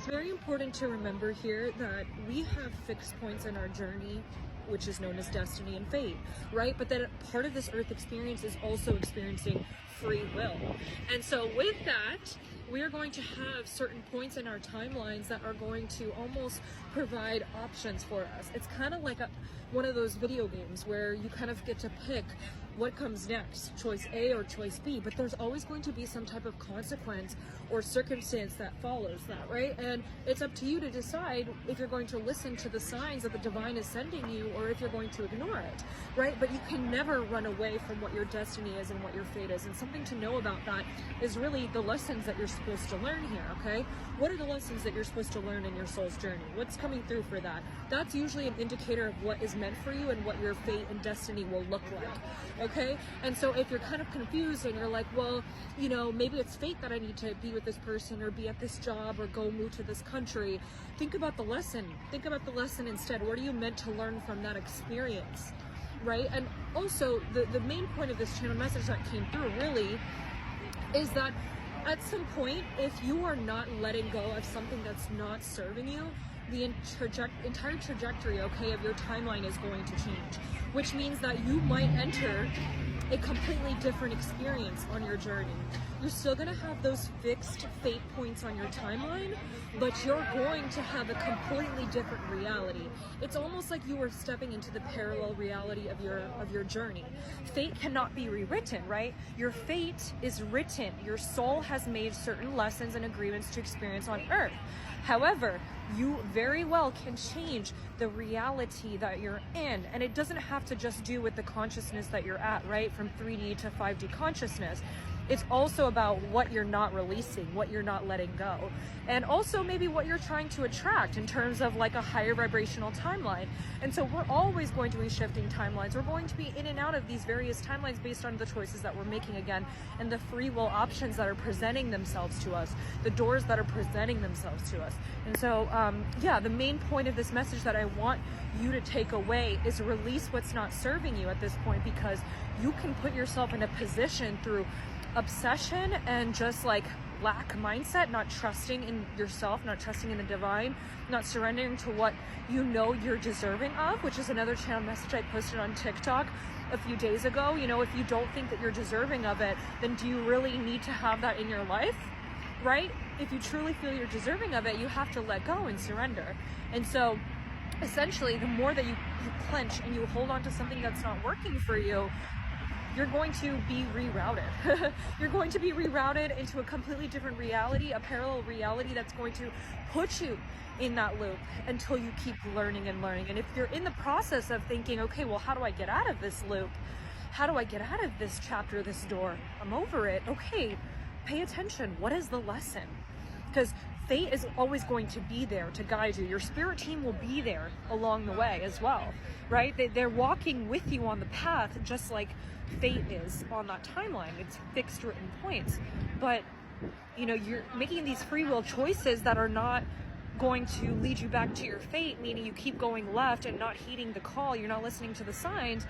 It's very important to remember here that we have fixed points in our journey, which is known as destiny and fate, right? But that part of this earth experience is also experiencing free will. And so with that, we are going to have certain points in our timelines that are going to almost provide options for us. It's kind of like one of those video games where you kind of get to pick what comes next, choice A or choice B, but there's always going to be some type of consequence or circumstance that follows that, right? And it's up to you to decide if you're going to listen to the signs that the divine is sending you or if you're going to ignore it, right? But you can never run away from what your destiny is and what your fate is. And something to know about that is really the lessons that you're supposed to learn here, okay? What are the lessons that you're supposed to learn in your soul's journey? What's coming through for that? That's usually an indicator of what is meant for you and what your fate and destiny will look like, okay? And so if you're kind of confused and you're like, well, you know, maybe it's fate that I need to be with this person or be at this job or go move to this country, think about the lesson. Think about the lesson instead. What are you meant to learn from that experience, right? And also the main point of this channel message that came through really is that at some point, if you are not letting go of something that's not serving you, the entire trajectory, okay, of your timeline is going to change, which means that you might enter a completely different experience on your journey. You're still going to have those fixed fate points on your timeline, but you're going to have a completely different reality. It's almost like you are stepping into the parallel reality of your journey. Fate cannot be rewritten, right? Your fate is written. Your soul has made certain lessons and agreements to experience on earth. However, you very well can change the reality that you're in. And it doesn't have to just do with the consciousness that you're at, right? From 3D to 5D consciousness. It's also about what you're not releasing, what you're not letting go. And also maybe what you're trying to attract in terms of like a higher vibrational timeline. And so we're always going to be shifting timelines. We're going to be in and out of these various timelines based on the choices that we're making again, and the free will options that are presenting themselves to us, the doors that are presenting themselves to us. And so, yeah, the main point of this message that I want you to take away is release what's not serving you at this point, because you can put yourself in a position through obsession and just like lack mindset, not trusting in yourself, not trusting in the divine, not surrendering to what you know you're deserving of, which is another channel message I posted on TikTok a few days ago. You know, if you don't think that you're deserving of it, then do you really need to have that in your life, right? If you truly feel you're deserving of it, you have to let go and surrender. And so essentially, the more that you clench and you hold on to something that's not working for you, you're going to be rerouted. You're going to be rerouted into a completely different reality, a parallel reality that's going to put you in that loop until you keep learning and learning. And if you're in the process of thinking, okay, well, how do I get out of this loop? How do I get out of this chapter, this door? I'm over it. Okay, pay attention. What is the lesson? Because fate is always going to be there to guide you. Your spirit team will be there along the way as well, right? They're walking with you on the path, just like fate is on that timeline. It's fixed written points. But, you know, you're making these free will choices that are not going to lead you back to your fate, meaning you keep going left and not heeding the call. You're not listening to the signs.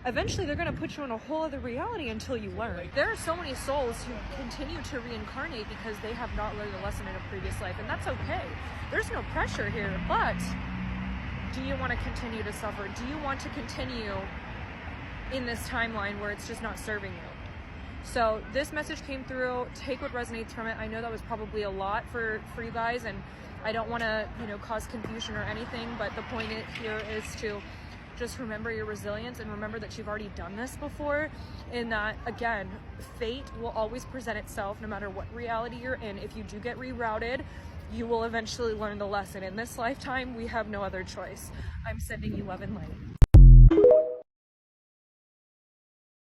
Eventually they're going to put you in a whole other reality until you learn. There are so many souls who continue to reincarnate because they have not learned the lesson in a previous life, and that's okay. There's no pressure here, but do you want to continue to suffer? Do you want to continue in this timeline where it's just not serving you? So this message came through. Take what resonates from it. I know that was probably a lot for you guys, and I don't want to, you know, cause confusion or anything, but the point here is to just remember your resilience and remember that you've already done this before, and that, again, fate will always present itself no matter what reality you're in. If you do get rerouted, you will eventually learn the lesson. In this lifetime, we have no other choice. I'm sending you love and light.